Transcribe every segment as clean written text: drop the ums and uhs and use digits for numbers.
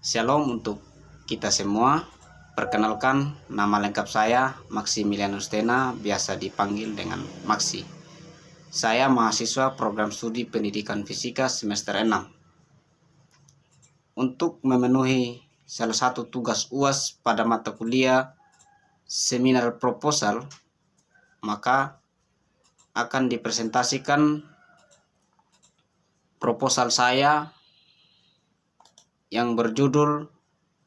Shalom untuk kita semua. Perkenalkan, nama lengkap saya Maximilianus Tena, biasa dipanggil dengan Maxi. Saya mahasiswa program studi pendidikan fisika semester 6. Untuk memenuhi salah satu tugas UAS pada mata kuliah seminar proposal, maka akan dipresentasikan proposal saya yang berjudul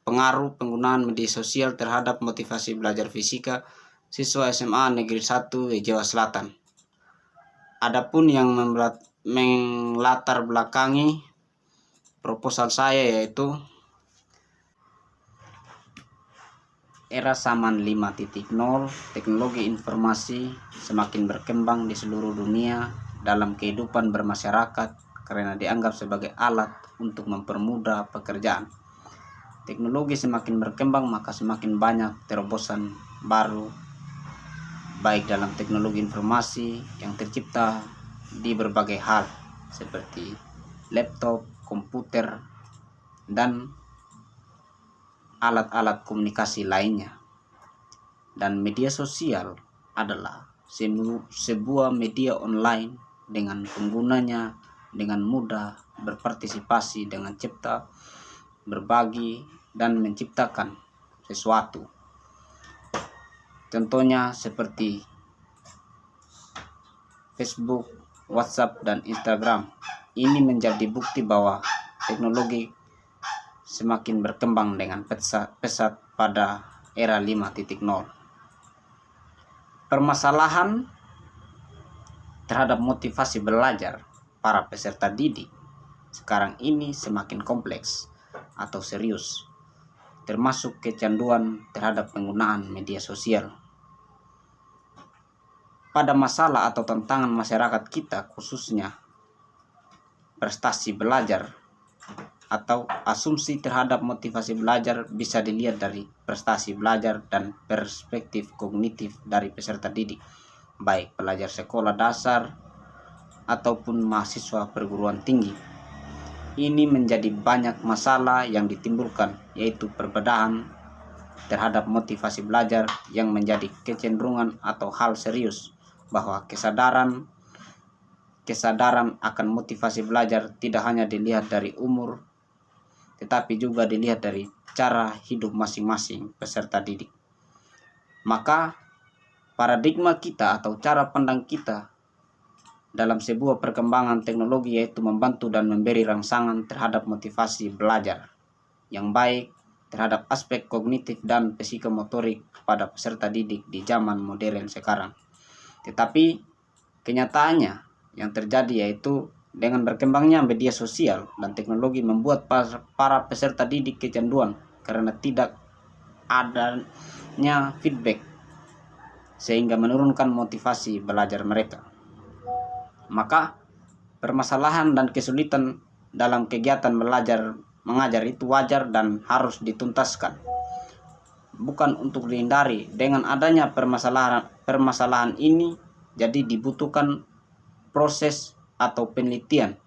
Pengaruh Penggunaan Media Sosial Terhadap Motivasi Belajar Fisika Siswa SMA Negeri 1 Jawa Selatan. Adapun yang melatar belakangi proposal saya yaitu era zaman 5.0, teknologi informasi semakin berkembang di seluruh dunia dalam kehidupan bermasyarakat karena dianggap sebagai alat untuk mempermudah pekerjaan. Teknologi semakin berkembang, maka semakin banyak terobosan baru baik dalam teknologi informasi yang tercipta di berbagai hal seperti laptop, komputer, dan alat-alat komunikasi lainnya. Dan media sosial adalah sebuah media online dengan penggunanya dengan mudah berpartisipasi dengan cipta, berbagi, dan menciptakan sesuatu. Contohnya seperti Facebook, WhatsApp, dan Instagram. Ini menjadi bukti bahwa teknologi semakin berkembang dengan pesat pada era 5.0. Permasalahan terhadap motivasi belajar para peserta didik sekarang ini semakin kompleks atau serius, termasuk kecanduan terhadap penggunaan media sosial. Pada masalah atau tantangan masyarakat kita, khususnya prestasi belajar atau asumsi terhadap motivasi belajar, bisa dilihat dari prestasi belajar dan perspektif kognitif dari peserta didik, baik pelajar sekolah dasar ataupun mahasiswa perguruan tinggi. Ini menjadi banyak masalah yang ditimbulkan, yaitu perbedaan terhadap motivasi belajar yang menjadi kecenderungan atau hal serius, bahwa kesadaran akan motivasi belajar tidak hanya dilihat dari umur, tetapi juga dilihat dari cara hidup masing-masing peserta didik. Maka paradigma kita atau cara pandang kita dalam sebuah perkembangan teknologi yaitu membantu dan memberi rangsangan terhadap motivasi belajar yang baik terhadap aspek kognitif dan psikomotorik pada peserta didik di zaman modern sekarang. Tetapi kenyataannya yang terjadi yaitu dengan berkembangnya media sosial dan teknologi membuat para peserta didik kecanduan karena tidak adanya feedback, sehingga menurunkan motivasi belajar mereka. Maka permasalahan dan kesulitan dalam kegiatan mengajar itu wajar dan harus dituntaskan, bukan untuk dihindari. Dengan adanya permasalahan ini, jadi dibutuhkan proses atau penelitian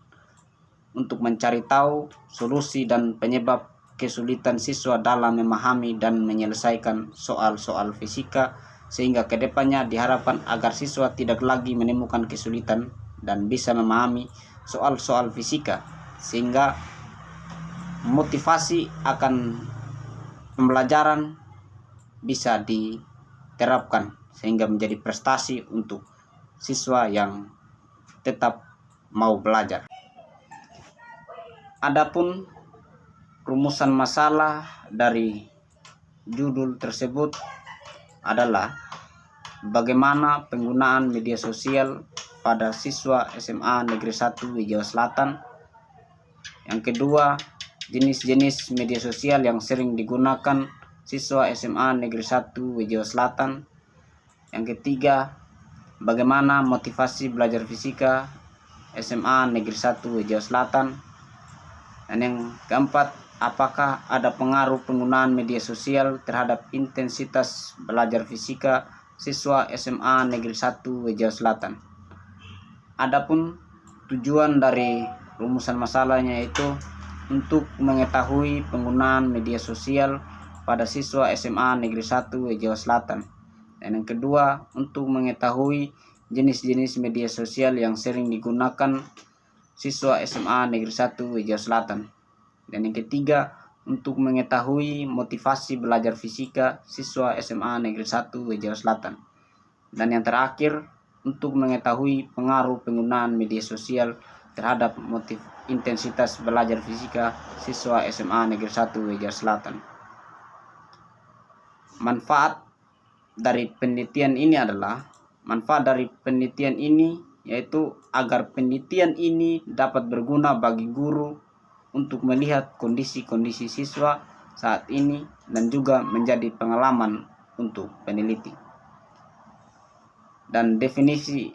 untuk mencari tahu solusi dan penyebab kesulitan siswa dalam memahami dan menyelesaikan soal-soal fisika, sehingga kedepannya diharapkan agar siswa tidak lagi menemukan kesulitan dan bisa memahami soal-soal fisika, sehingga motivasi akan pembelajaran bisa diterapkan sehingga menjadi prestasi untuk siswa yang tetap mau belajar. Adapun rumusan masalah dari judul tersebut adalah bagaimana penggunaan media sosial pada siswa SMA Negeri 1 Jawa Selatan. Yang kedua, jenis-jenis media sosial yang sering digunakan siswa SMA Negeri 1 Jawa Selatan. Yang ketiga, bagaimana motivasi belajar fisika SMA Negeri 1 Jawa Selatan. Dan yang keempat, apakah ada pengaruh penggunaan media sosial terhadap intensitas belajar fisika siswa SMA Negeri 1 Jawa Selatan. Adapun tujuan dari rumusan masalahnya itu untuk mengetahui penggunaan media sosial pada siswa SMA Negeri 1 Jawa Selatan. Dan yang kedua, untuk mengetahui jenis-jenis media sosial yang sering digunakan siswa SMA Negeri 1 Jawa Selatan. Dan yang ketiga, untuk mengetahui motivasi belajar fisika siswa SMA Negeri 1 Jawa Selatan. Dan yang terakhir, untuk mengetahui pengaruh penggunaan media sosial terhadap intensitas belajar fisika siswa SMA Negeri 1 Jawa Selatan. Manfaat dari penelitian ini yaitu agar penelitian ini dapat berguna bagi guru untuk melihat kondisi-kondisi siswa saat ini dan juga menjadi pengalaman untuk peneliti. Dan definisi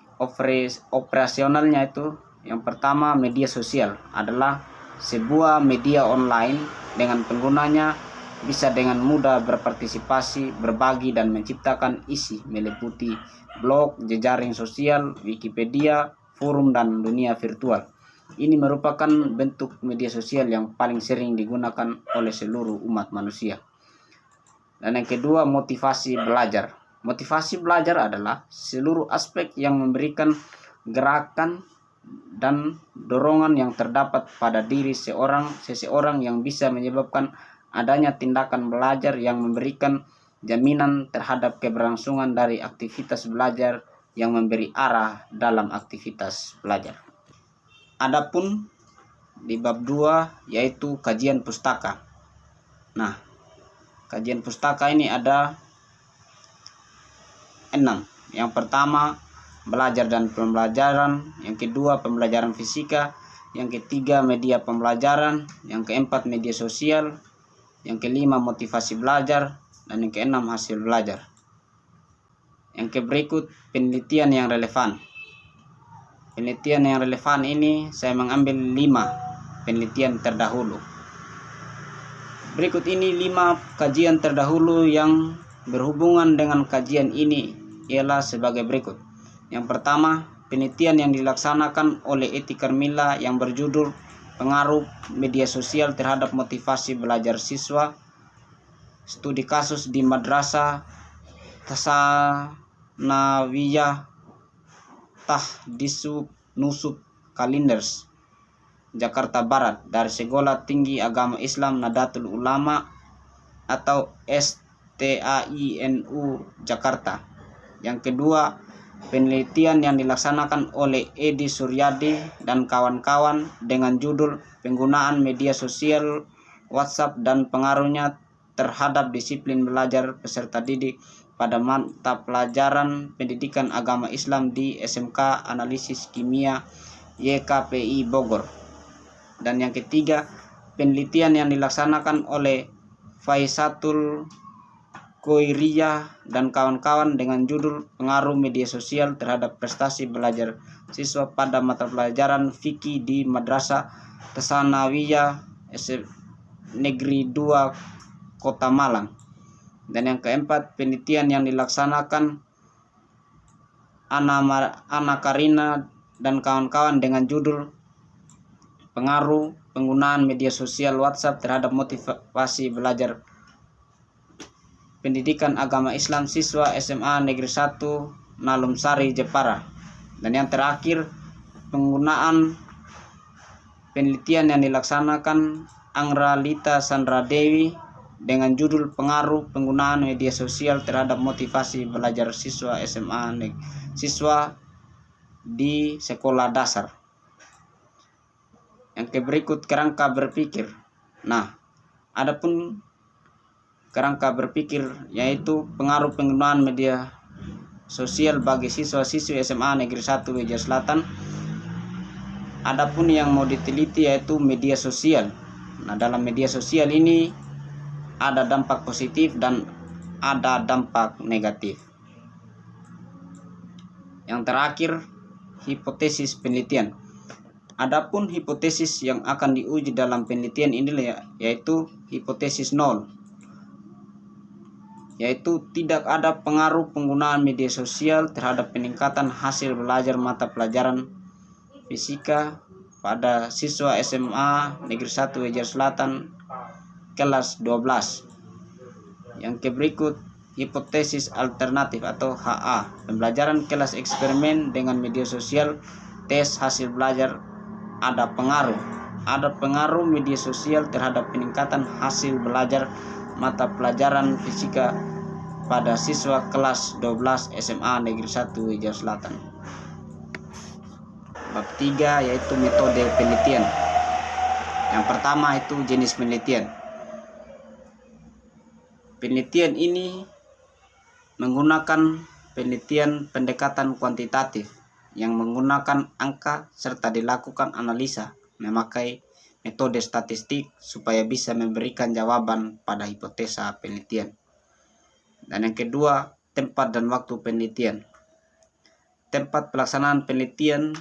operasionalnya itu, yang pertama, media sosial adalah sebuah media online dengan penggunanya bisa dengan mudah berpartisipasi, berbagi, dan menciptakan isi meliputi blog, jejaring sosial, Wikipedia, forum, dan dunia virtual. Ini merupakan bentuk media sosial yang paling sering digunakan oleh seluruh umat manusia. Dan yang kedua, motivasi belajar. Motivasi belajar adalah seluruh aspek yang memberikan gerakan dan dorongan yang terdapat pada diri seseorang yang bisa menyebabkan adanya tindakan belajar yang memberikan jaminan terhadap keberlangsungan dari aktivitas belajar yang memberi arah dalam aktivitas belajar. Adapun di bab 2 yaitu kajian pustaka. Nah, kajian pustaka ini ada 6. Yang pertama, belajar dan pembelajaran. Yang kedua, pembelajaran fisika. Yang ketiga, media pembelajaran. Yang keempat, media sosial. Yang kelima, motivasi belajar. Dan yang keenam, hasil belajar. Yang berikut, penelitian yang relevan. Penelitian yang relevan ini saya mengambil 5 penelitian terdahulu. Berikut ini 5 kajian terdahulu yang berhubungan dengan kajian ini ialah sebagai berikut. Yang pertama, penelitian yang dilaksanakan oleh Eti Carmilla yang berjudul Pengaruh Media Sosial Terhadap Motivasi Belajar Siswa, studi kasus di Madrasah Tsanawiyah Tahditsu Nusuk Kalinders, Jakarta Barat, dari Sekolah Tinggi Agama Islam Nahdlatul Ulama atau STAINU Jakarta. Yang kedua, penelitian yang dilaksanakan oleh Edi Suryadi dan kawan-kawan dengan judul Penggunaan Media Sosial WhatsApp dan Pengaruhnya Terhadap Disiplin Belajar Peserta Didik pada mata pelajaran Pendidikan Agama Islam di SMK Analisis Kimia YKPI Bogor. Dan yang ketiga, penelitian yang dilaksanakan oleh Faisatul Koiriyah dan kawan-kawan dengan judul Pengaruh Media Sosial Terhadap Prestasi Belajar Siswa pada mata pelajaran Fikih di Madrasah Tsanawiyah Negeri 2 Kota Malang. Dan yang keempat, penelitian yang dilaksanakan Ana Karina dan kawan-kawan dengan judul Pengaruh Penggunaan Media Sosial WhatsApp Terhadap Motivasi Belajar Pendidikan Agama Islam Siswa SMA Negeri 1 Nalum Sari, Jepara. Dan yang terakhir, penelitian yang dilaksanakan Angralita Sandra Dewi dengan judul Pengaruh Penggunaan Media Sosial Terhadap Motivasi Belajar Siswa SMA Siswa di Sekolah Dasar. Yang berikut, kerangka berpikir. Nah, adapun kerangka berpikir yaitu pengaruh penggunaan media sosial bagi siswa-siswi SMA Negeri 1 Jawa Selatan. Adapun yang mau diteliti yaitu media sosial. Nah, dalam media sosial ini ada dampak positif dan ada dampak negatif. Yang terakhir, hipotesis penelitian. Adapun hipotesis yang akan diuji dalam penelitian ini yaitu hipotesis 0, yaitu tidak ada pengaruh penggunaan media sosial terhadap peningkatan hasil belajar mata pelajaran fisika pada siswa SMA Negeri 1 Wejar Selatan kelas 12. Yang berikut hipotesis alternatif atau HA, pembelajaran kelas eksperimen dengan media sosial, tes hasil belajar. Ada pengaruh media sosial terhadap peningkatan hasil belajar mata pelajaran fisika pada siswa kelas 12 SMA Negeri 1 Wejar Selatan. Bab 3 yaitu metode penelitian. Yang pertama itu jenis penelitian. Penelitian ini menggunakan penelitian pendekatan kuantitatif yang menggunakan angka serta dilakukan analisa memakai metode statistik supaya bisa memberikan jawaban pada hipotesa penelitian. Dan yang kedua, tempat dan waktu penelitian. Tempat pelaksanaan penelitian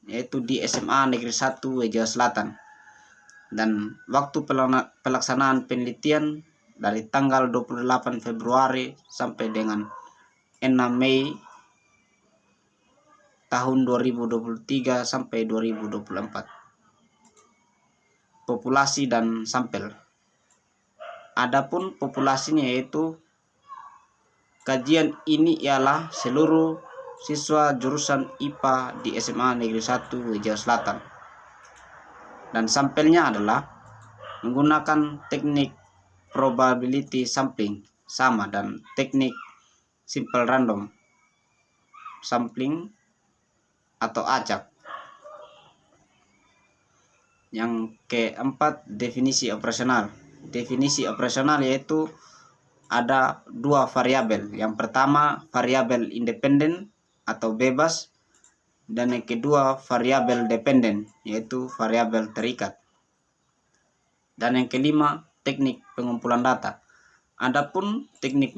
yaitu di SMA Negeri 1 Wejar Selatan. Dan waktu pelaksanaan penelitian dari tanggal 28 Februari sampai dengan 6 Mei tahun 2023 sampai 2024. Populasi dan sampel. Adapun populasinya yaitu kajian ini ialah seluruh siswa jurusan IPA di SMA Negeri 1 Wejar Selatan. Dan sampelnya adalah menggunakan teknik probability sampling sama dan teknik simple random sampling atau acak. Yang keempat, definisi operasional. Definisi operasional yaitu ada dua variabel. Yang pertama variabel independen atau bebas, dan yang kedua variabel dependen yaitu variabel terikat. Dan yang kelima teknik pengumpulan data. Adapun teknik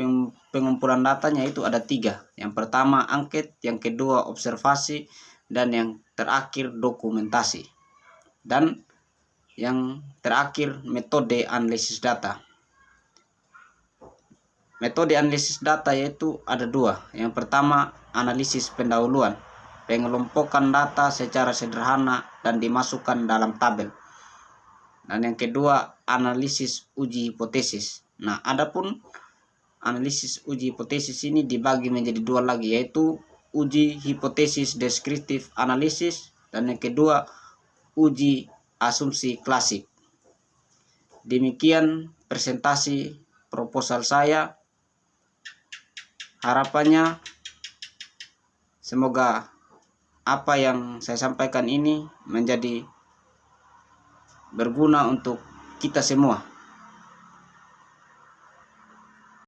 pengumpulan datanya itu ada 3. Yang pertama angket, yang kedua observasi, dan yang terakhir dokumentasi. Dan yang terakhir metode analisis data. Metode analisis data yaitu ada 2. Yang pertama analisis pendahuluan, pengelompokan data secara sederhana dan dimasukkan dalam tabel. Dan yang kedua analisis uji hipotesis. Nah, adapun analisis uji hipotesis ini dibagi menjadi 2 lagi, yaitu uji hipotesis deskriptif analisis dan yang kedua uji asumsi klasik. Demikian presentasi proposal saya. Harapannya semoga apa yang saya sampaikan ini menjadi berguna untuk kita semua.